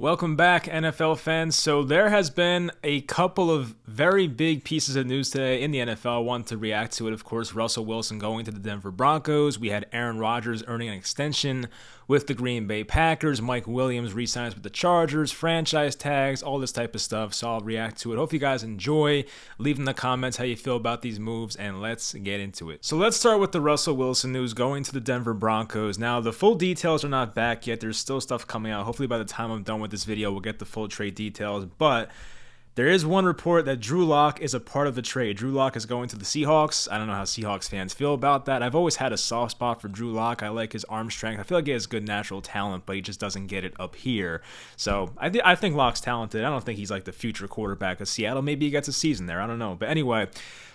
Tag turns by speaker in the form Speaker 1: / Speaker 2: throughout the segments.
Speaker 1: Welcome back, NFL fans. So there has been a couple of very big pieces of news today in the NFL. I want to react to it. Of course, Russell Wilson going to the Denver Broncos. We had Aaron Rodgers earning an extension with the Green Bay Packers. Mike Williams re-signs with the Chargers, franchise tags, all this type of stuff. So I'll react to it. Hope you guys enjoy. Leave in the comments how you feel about these moves, and let's get into it. So let's start with the Russell Wilson news going to the Denver Broncos. Now, the full details are not back yet. There's still stuff coming out. Hopefully by the time I'm done with this video, we'll get the full trade details. But there is one report that Drew Lock is a part of the trade. Drew Lock is going to the Seahawks. I don't know how Seahawks fans feel about that. I've always had a soft spot for Drew Lock. I like his arm strength. I feel like he has good natural talent, but he just doesn't get it up here. So I think Lock's talented. I don't think he's like the future quarterback of Seattle. Maybe he gets a season there. I don't know. But anyway,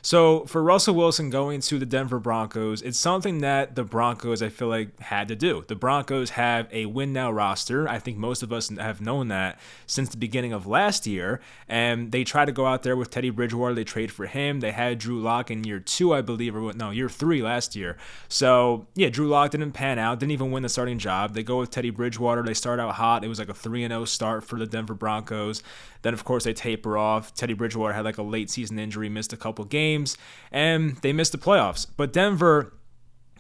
Speaker 1: so for Russell Wilson going to the Denver Broncos, it's something that the Broncos, I feel like, had to do. The Broncos have a win-now roster. I think most of us have known that since the beginning of last year. And they try to go out there with Teddy Bridgewater. They trade for him. They had Drew Lock in year 2, I believe, or no, year 3 last year. So, yeah, Drew Lock didn't pan out, didn't even win the starting job. They go with Teddy Bridgewater. They start out hot. It was like a 3-0 start for the Denver Broncos. Then, of course, they taper off. Teddy Bridgewater had like a late season injury, missed a couple games, and they missed the playoffs. But Denver,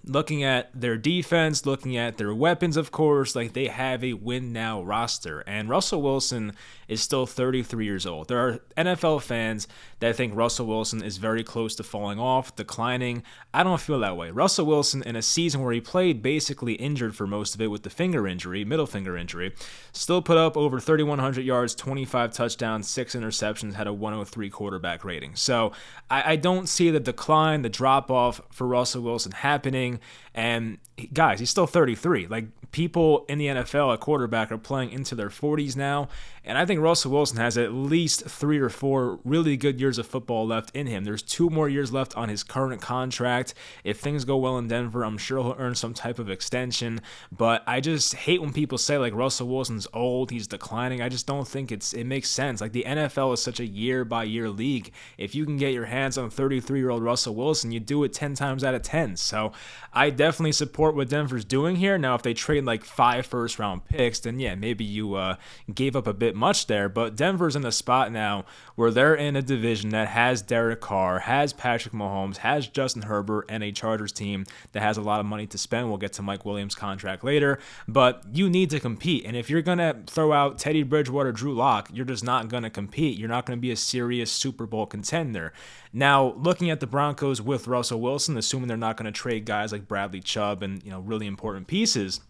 Speaker 1: looking at their defense, looking at their weapons, of course, like they have a win-now roster. And Russell Wilson is still 33 years old. There are NFL fans that think Russell Wilson is very close to falling off, declining. I don't feel that way. Russell Wilson, in a season where he played basically injured for most of it with the finger injury, middle finger injury, still put up over 3,100 yards, 25 touchdowns, 6 interceptions, had a 103 quarterback rating. So I don't see the decline, the drop-off for Russell Wilson happening. And guys, he's still 33. Like, people in the NFL at quarterback are playing into their 40s now. And I think Russell Wilson has at least 3 or 4 really good years of football left in him. There's 2 more years left on his current contract. If things go well in Denver, I'm sure he'll earn some type of extension. But I just hate when people say, like, Russell Wilson's old, he's declining. I just don't think it makes sense. Like, the NFL is such a year-by-year league. If you can get your hands on 33-year-old Russell Wilson, you do it 10 times out of 10. So I definitely support what Denver's doing here. Now, if they trade like 5 first-round picks, then yeah, maybe you gave up a bit much there. But Denver's in a spot now where they're in a division that has Derek Carr, has Patrick Mahomes, has Justin Herbert, and a Chargers team that has a lot of money to spend. We'll get to Mike Williams' contract later. But you need to compete. And if you're going to throw out Teddy Bridgewater, Drew Lock, you're just not going to compete. You're not going to be a serious Super Bowl contender. Now, looking at the Broncos with Russell Wilson, assuming they're not going to trade guys like Bradley Chubb and, really important pieces,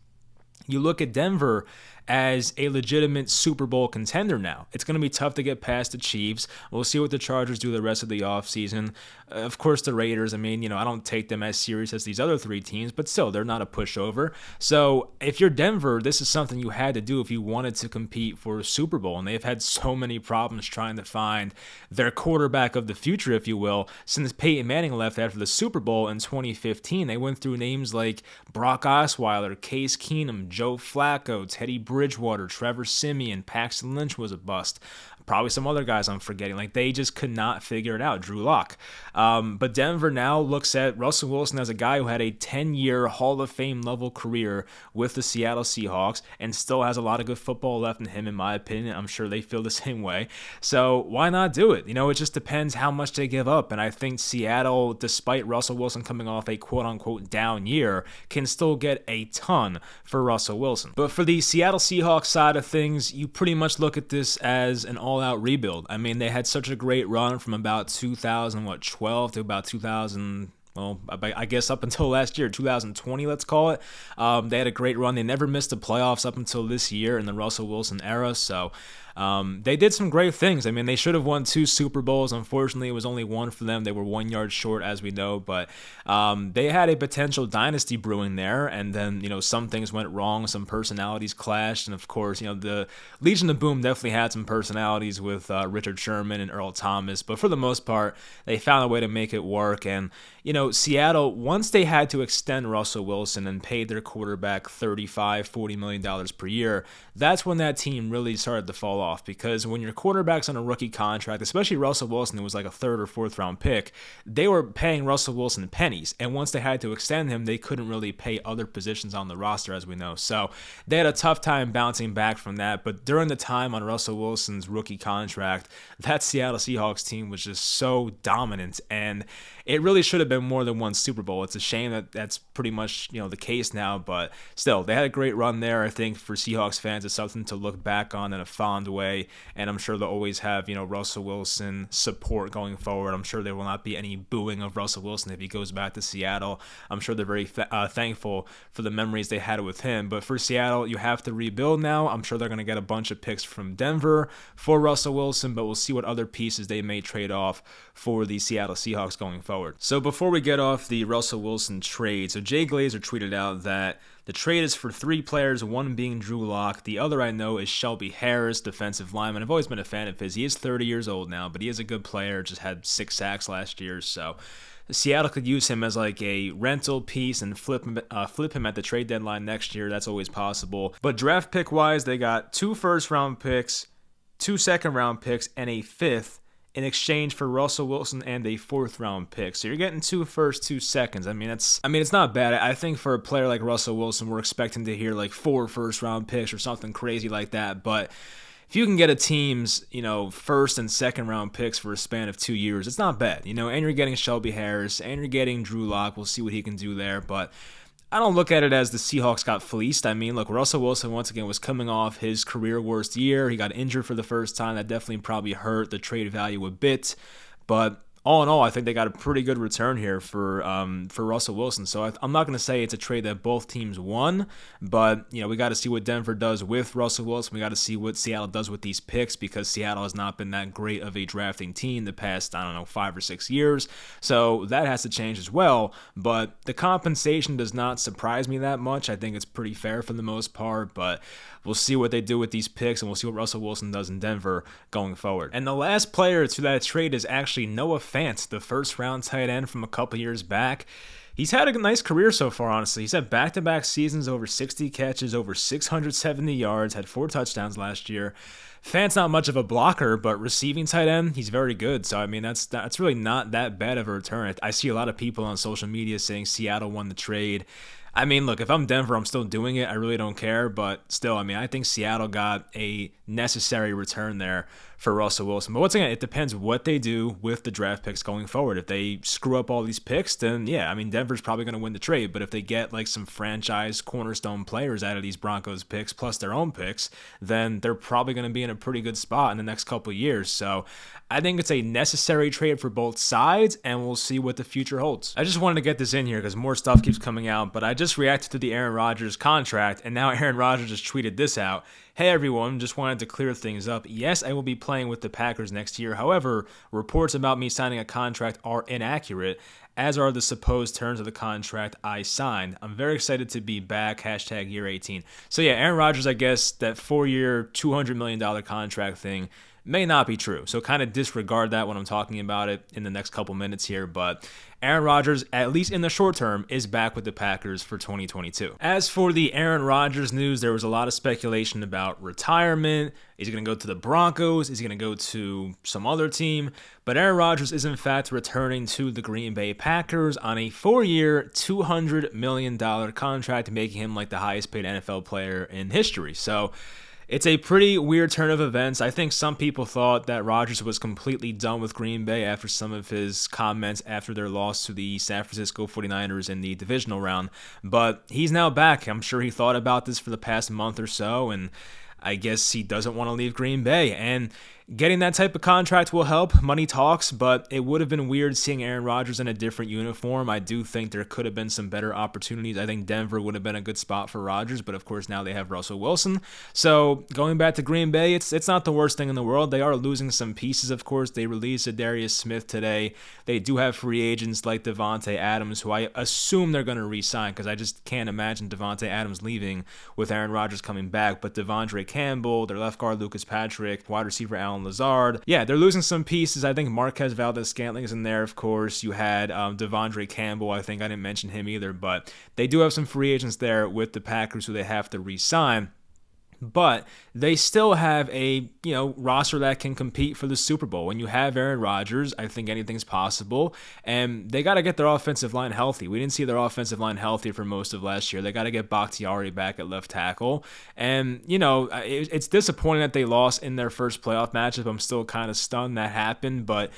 Speaker 1: you look at Denver as a legitimate Super Bowl contender now. It's going to be tough to get past the Chiefs. We'll see what the Chargers do the rest of the offseason. Of course, the Raiders, I don't take them as serious as these other 3 teams, but still, they're not a pushover. So if you're Denver, this is something you had to do if you wanted to compete for a Super Bowl, and they've had so many problems trying to find their quarterback of the future, if you will, since Peyton Manning left after the Super Bowl in 2015. They went through names like Brock Osweiler, Case Keenum, Joe Flacco, Teddy Bridgewater, Trevor Siemian, Paxton Lynch was a bust. Probably some other guys I'm forgetting. Like, they just could not figure it out. Drew Lock. But Denver now looks at Russell Wilson as a guy who had a 10-year Hall of Fame level career with the Seattle Seahawks and still has a lot of good football left in him, in my opinion. I'm sure they feel the same way. So why not do it? It just depends how much they give up. And I think Seattle, despite Russell Wilson coming off a quote-unquote down year, can still get a ton for Russell Wilson. But for the Seattle Seahawks side of things, you pretty much look at this as an all-out rebuild. They had such a great run from about 2012 to about 2000. Well, I guess up until last year, 2020, let's call it. They had a great run. They never missed the playoffs up until this year in the Russell Wilson era. So they did some great things. They should have won 2 Super Bowls. Unfortunately, it was only 1 for them. They were 1 yard short, as we know. But they had a potential dynasty brewing there. And then, some things went wrong. Some personalities clashed. And, of course, the Legion of Boom definitely had some personalities with Richard Sherman and Earl Thomas. But for the most part, they found a way to make it work. And, Seattle, once they had to extend Russell Wilson and paid their quarterback $35-40 million per year, that's when that team really started to fall off, because when your quarterback's on a rookie contract, especially Russell Wilson, who was like a third or fourth round pick, they were paying Russell Wilson pennies. And once they had to extend him, they couldn't really pay other positions on the roster, as we know. So they had a tough time bouncing back from that. But during the time on Russell Wilson's rookie contract, that Seattle Seahawks team was just so dominant, and it really should have been more than one Super Bowl. It's a shame that that's pretty much, the case now, but still, they had a great run there. I think for Seahawks fans, it's something to look back on in a fond way, and I'm sure they'll always have, Russell Wilson support going forward. I'm sure there will not be any booing of Russell Wilson if he goes back to Seattle. I'm sure they're very thankful for the memories they had with him, but for Seattle, you have to rebuild now. I'm sure they're going to get a bunch of picks from Denver for Russell Wilson, but we'll see what other pieces they may trade off for the Seattle Seahawks going forward. So before we get off the Russell Wilson trade, so Jay Glazer tweeted out that the trade is for 3 players, one being Drew Lock. The other I know is Shelby Harris, defensive lineman. I've always been a fan of his. He is 30 years old now, but he is a good player, just had 6 sacks last year, so Seattle could use him as like a rental piece and flip him at the trade deadline next year. That's always possible. But draft pick wise, they got 2 first-round picks, 2 second-round picks, and a 5th in exchange for Russell Wilson and a 4th-round pick. So you're getting 2 firsts, 2 seconds. It's not bad. I think for a player like Russell Wilson, we're expecting to hear like 4 first-round picks or something crazy like that. But if you can get a team's, first and second round picks for a span of 2 years, it's not bad, and you're getting Shelby Harris and you're getting Drew Lock. We'll see what he can do there, but I don't look at it as the Seahawks got fleeced. Look, Russell Wilson, once again, was coming off his career worst year. He got injured for the first time. That definitely probably hurt the trade value a bit, but all in all, I think they got a pretty good return here for Russell Wilson. So I'm not going to say it's a trade that both teams won, but we got to see what Denver does with Russell Wilson. We got to see what Seattle does with these picks, because Seattle has not been that great of a drafting team the past 5 or 6 years. So that has to change as well. But the compensation does not surprise me that much. I think it's pretty fair for the most part, but we'll see what they do with these picks, and we'll see what Russell Wilson does in Denver going forward. And the last player to that trade is actually Noah Fant, the first-round tight end from a couple years back. He's had a nice career so far, honestly. He's had back-to-back seasons, over 60 catches, over 670 yards, had 4 touchdowns last year. Fant's not much of a blocker, but receiving tight end, he's very good. So, that's really not that bad of a return. I see a lot of people on social media saying Seattle won the trade. Look, if I'm Denver, I'm still doing it. I really don't care, but still, I think Seattle got a necessary return there for Russell Wilson. But once again, it depends what they do with the draft picks going forward. If they screw up all these picks, then yeah, Denver's probably going to win the trade. But if they get like some franchise cornerstone players out of these Broncos picks plus their own picks, then they're probably going to be in a pretty good spot in the next couple of years. So I think it's a necessary trade for both sides, and we'll see what the future holds. I just wanted to get this in here because more stuff keeps coming out, but I just reacted to the Aaron Rodgers contract, and now Aaron Rodgers just tweeted this out. Hey everyone, just wanted to clear things up. Yes, I will be playing with the Packers next year. However, reports about me signing a contract are inaccurate, as are the supposed terms of the contract I signed. I'm very excited to be back, hashtag year 18. So yeah, Aaron Rodgers, I guess that 4-year, $200 million contract thing may not be true. So kind of disregard that when I'm talking about it in the next couple minutes here. But Aaron Rodgers, at least in the short term, is back with the Packers for 2022. As for the Aaron Rodgers news, there was a lot of speculation about retirement. Is he going to go to the Broncos? Is he going to go to some other team? But Aaron Rodgers is in fact returning to the Green Bay Packers on a 4-year, $200 million contract, making him like the highest paid NFL player in history. So it's a pretty weird turn of events. I think some people thought that Rodgers was completely done with Green Bay after some of his comments after their loss to the San Francisco 49ers in the divisional round. But he's now back. I'm sure he thought about this for the past month or so, and I guess he doesn't want to leave Green Bay. And getting that type of contract will help. Money talks, but it would have been weird seeing Aaron Rodgers in a different uniform. I do think there could have been some better opportunities. I think Denver would have been a good spot for Rodgers, but of course now they have Russell Wilson. So going back to Green Bay, it's not the worst thing in the world. They are losing some pieces, of course. They released Darius Smith today. They do have free agents like Devontae Adams, who I assume they're going to re-sign because I just can't imagine Devontae Adams leaving with Aaron Rodgers coming back. But Devondre Campbell, their left guard Lucas Patrick, wide receiver Allen Allen Lazard. Yeah, they're losing some pieces. I think Marquez Valdez-Scantling is in there, of course. You had Devondre Campbell. I think I didn't mention him either, but they do have some free agents there with the Packers who they have to re-sign. But they still have a roster that can compete for the Super Bowl. When you have Aaron Rodgers, I think anything's possible. And they got to get their offensive line healthy. We didn't see their offensive line healthy for most of last year. They got to get Bakhtiari back at left tackle. And, it's disappointing that they lost in their first playoff matchup. I'm still kind of stunned that happened. But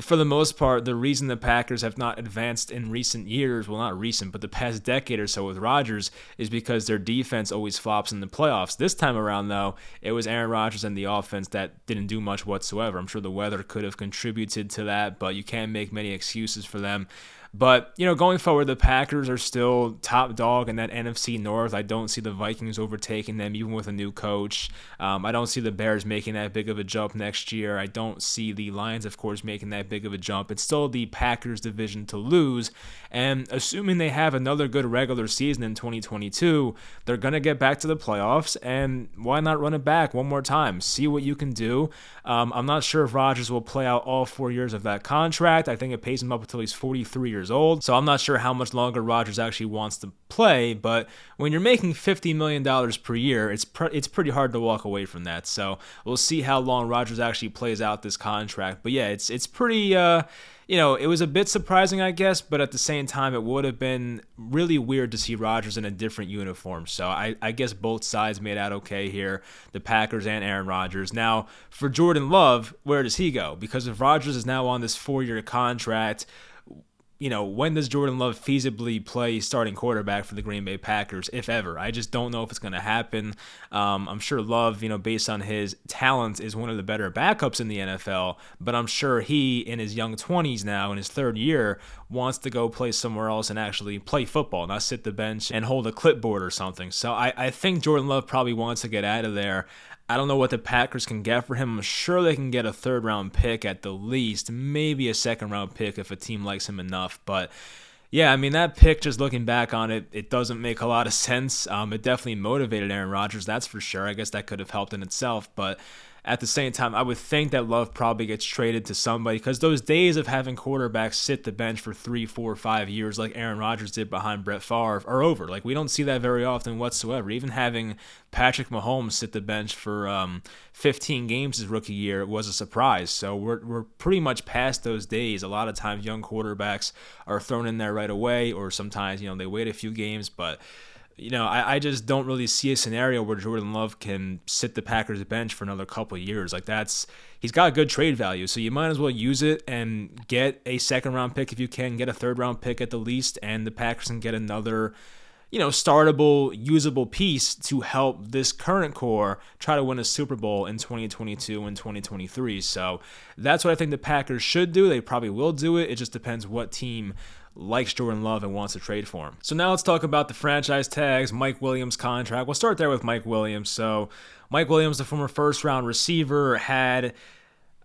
Speaker 1: for the most part, the reason the Packers have not advanced in recent years, well, not recent, but the past decade or so with Rodgers, is because their defense always flops in the playoffs. This time around, though, it was Aaron Rodgers and the offense that didn't do much whatsoever. I'm sure the weather could have contributed to that, but you can't make many excuses for them. But, going forward, the Packers are still top dog in that NFC North. I don't see the Vikings overtaking them, even with a new coach. I don't see the Bears making that big of a jump next year. I don't see the Lions, of course, making that big of a jump. It's still the Packers' division to lose. And assuming they have another good regular season in 2022, they're going to get back to the playoffs. And why not run it back one more time? See what you can do. I'm not sure if Rodgers will play out all 4 years of that contract. I think it pays him up until he's 43 years old. So I'm not sure how much longer Rodgers actually wants to play, but when you're making $50 million per year, it's pretty hard to walk away from that. So we'll see how long Rodgers actually plays out this contract. But yeah, it's pretty, it was a bit surprising, I guess, but at the same time, it would have been really weird to see Rodgers in a different uniform. So I guess both sides made out okay here, the Packers and Aaron Rodgers. Now, for Jordan Love, where does he go? Because if Rodgers is now on this 4-year contract, when does Jordan Love feasibly play starting quarterback for the Green Bay Packers, if ever? I just don't know if it's going to happen. I'm sure Love, based on his talent, is one of the better backups in the NFL, but I'm sure he, in his young 20s now, in his third year, wants to go play somewhere else and actually play football, not sit the bench and hold a clipboard or something. So I think Jordan Love probably wants to get out of there. I don't know what the Packers can get for him. I'm sure they can get a third-round pick at the least, maybe a second-round pick if a team likes him enough. But yeah, that pick, just looking back on it, it doesn't make a lot of sense. It definitely motivated Aaron Rodgers, that's for sure. I guess that could have helped in itself, but at the same time, I would think that Love probably gets traded to somebody, because those days of having quarterbacks sit the bench for 3, 4, 5 years like Aaron Rodgers did behind Brett Favre are over. Like, we don't see that very often whatsoever. Even having Patrick Mahomes sit the bench for 15 games his rookie year was a surprise. So we're pretty much past those days. A lot of times young quarterbacks are thrown in there right away, or sometimes, they wait a few games, but I just don't really see a scenario where Jordan Love can sit the Packers bench for another couple of years. Like, he's got good trade value, so you might as well use it and get a second-round pick if you can, get a third-round pick at the least, and the Packers can get another, startable, usable piece to help this current core try to win a Super Bowl in 2022 and 2023. So that's what I think the Packers should do. They probably will do it. It just depends what team likes Jordan Love and wants to trade for him. So now let's talk about the franchise tags, Mike Williams' contract. We'll start there with Mike Williams. So Mike Williams, the former first-round receiver, had,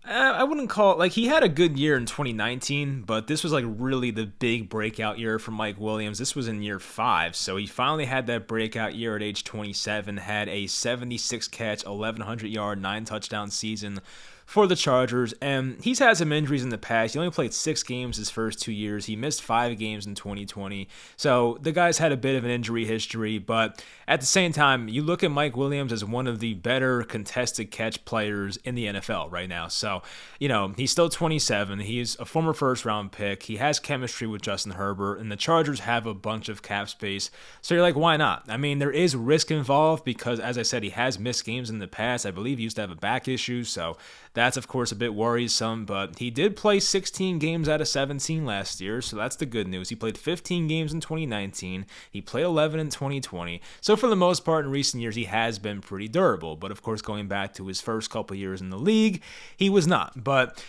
Speaker 1: I wouldn't call it, he had a good year in 2019, but this was really the big breakout year for Mike Williams. This was in year 5, so he finally had that breakout year at age 27, had a 76-catch, 1,100-yard, 9-touchdown season for the Chargers, and he's had some injuries in the past. He only played 6 games his first 2 years. He missed 5 games in 2020. So the guy's had a bit of an injury history, but at the same time, you look at Mike Williams as one of the better contested catch players in the NFL right now. So, he's still 27. He's a former first-round pick. He has chemistry with Justin Herbert, and the Chargers have a bunch of cap space. So you're like, why not? There is risk involved because, as I said, he has missed games in the past. I believe he used to have a back issue, so that's, of course, a bit worrisome, but he did play 16 games out of 17 last year, so that's the good news. He played 15 games in 2019. He played 11 in 2020. So for the most part, in recent years, he has been pretty durable. But, of course, going back to his first couple years in the league, he was not. But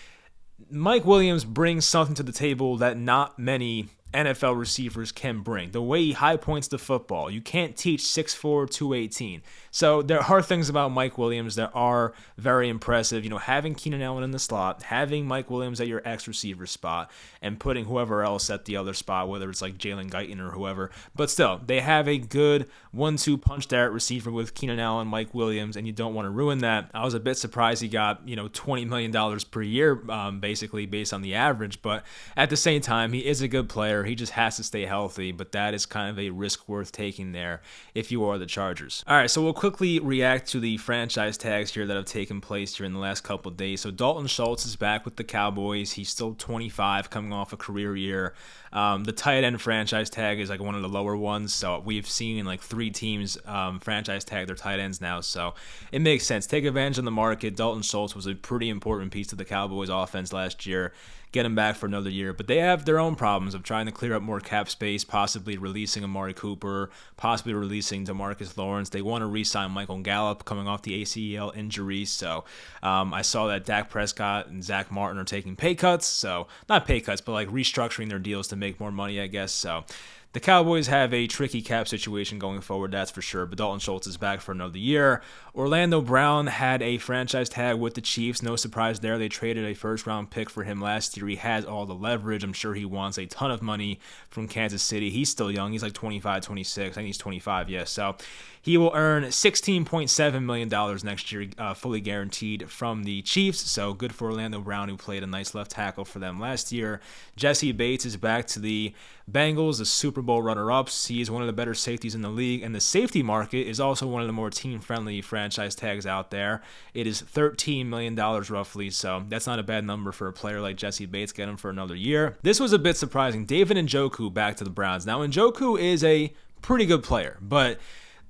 Speaker 1: Mike Williams brings something to the table that not many NFL receivers can bring. The way he high points the football, you can't teach 6'4", 218. So there are things about Mike Williams that are very impressive. Having Keenan Allen in the slot, having Mike Williams at your X receiver spot, and putting whoever else at the other spot, whether it's like Jalen Guyton or whoever. But still, they have a good 1-2 punch there at receiver with Keenan Allen, Mike Williams, and you don't want to ruin that. I was a bit surprised he got, $20 million per year, basically based on the average. But at the same time, he is a good player. He just has to stay healthy, but that is kind of a risk worth taking there if you are the Chargers. All right, so we'll quickly react to the franchise tags here that have taken place here in the last couple of days. So Dalton Schultz is back with the Cowboys. He's still 25, coming off a career year. The tight end franchise tag is like one of the lower ones, so we've seen like 3 teams franchise tag their tight ends now, so it makes sense. Take advantage of the market. Dalton Schultz was a pretty important piece of the Cowboys offense last year. Get him back for another year, but they have their own problems of trying to clear up more cap space, possibly releasing Amari Cooper, possibly releasing DeMarcus Lawrence. They want to re-sign Michael Gallup coming off the ACL injury, so I saw that Dak Prescott and Zach Martin are taking pay cuts, so not pay cuts, but like restructuring their deals to make more money, I guess. So the Cowboys have a tricky cap situation going forward, that's for sure, but Dalton Schultz is back for another year. Orlando Brown had a franchise tag with the Chiefs. No surprise there. They traded a first-round pick for him last year. He has all the leverage. I'm sure he wants a ton of money from Kansas City. He's still young. He's like 25, 26. I think he's 25, yeah. So he will earn $16.7 million next year, fully guaranteed from the Chiefs. So good for Orlando Brown, who played a nice left tackle for them last year. Jesse Bates is back to the Bengals, the Super Bowl runner-ups. He is one of the better safeties in the league, and the safety market is also one of the more team-friendly franchise tags out there. It is $13 million roughly, so that's not a bad number for a player like Jesse Bates. Get him for another year. This was a bit surprising. David Njoku back to the Browns. Now, Njoku is a pretty good player, but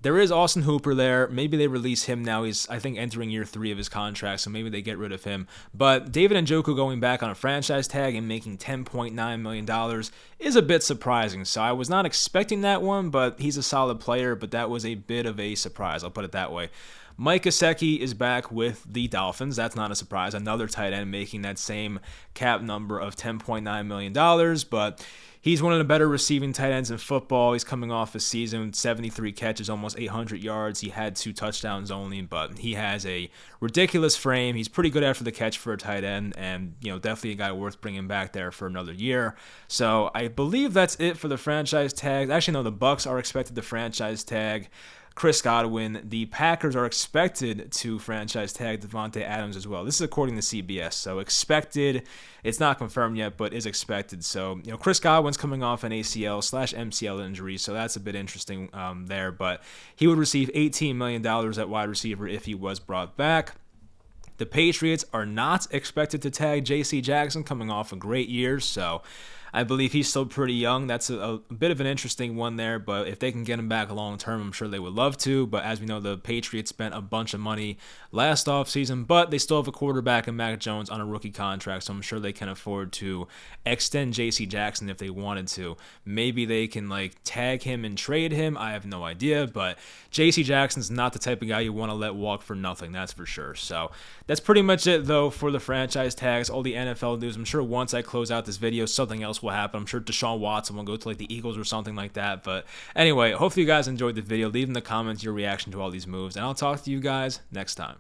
Speaker 1: there is Austin Hooper there. Maybe they release him now. He's, I think, entering year 3 of his contract, so maybe they get rid of him. But David Njoku going back on a franchise tag and making $10.9 million is a bit surprising. So I was not expecting that one, but he's a solid player, but that was a bit of a surprise. I'll put it that way. Mike Gesicki is back with the Dolphins. That's not a surprise. Another tight end making that same cap number of $10.9 million, but he's one of the better receiving tight ends in football. He's coming off a season with 73 catches, almost 800 yards. He had 2 touchdowns only, but he has a ridiculous frame. He's pretty good after the catch for a tight end, and definitely a guy worth bringing back there for another year. So I believe that's it for the franchise tags. Actually, no, the Bucs are expected to franchise tag Chris Godwin. The Packers are expected to franchise tag Devontae Adams as well. This is according to CBS, so expected. It's not confirmed yet, but is expected. So, Chris Godwin's coming off an ACL/MCL injury, so that's a bit interesting there. But he would receive $18 million at wide receiver if he was brought back. The Patriots are not expected to tag J.C. Jackson, coming off a great year, so I believe he's still pretty young. That's a bit of an interesting one there, but if they can get him back long term, I'm sure they would love to. But as we know, the Patriots spent a bunch of money last offseason, but they still have a quarterback in Mac Jones on a rookie contract, so I'm sure they can afford to extend J.C. Jackson if they wanted to. Maybe they can tag him and trade him. I have no idea, but J.C. Jackson's not the type of guy you want to let walk for nothing, that's for sure. So that's pretty much it, though, for the franchise tags, all the NFL news. I'm sure once I close out this video, something else will happen. I'm sure Deshaun Watson will go to the Eagles or something like that. But anyway, hopefully you guys enjoyed the video. Leave in the comments your reaction to all these moves, and I'll talk to you guys next time.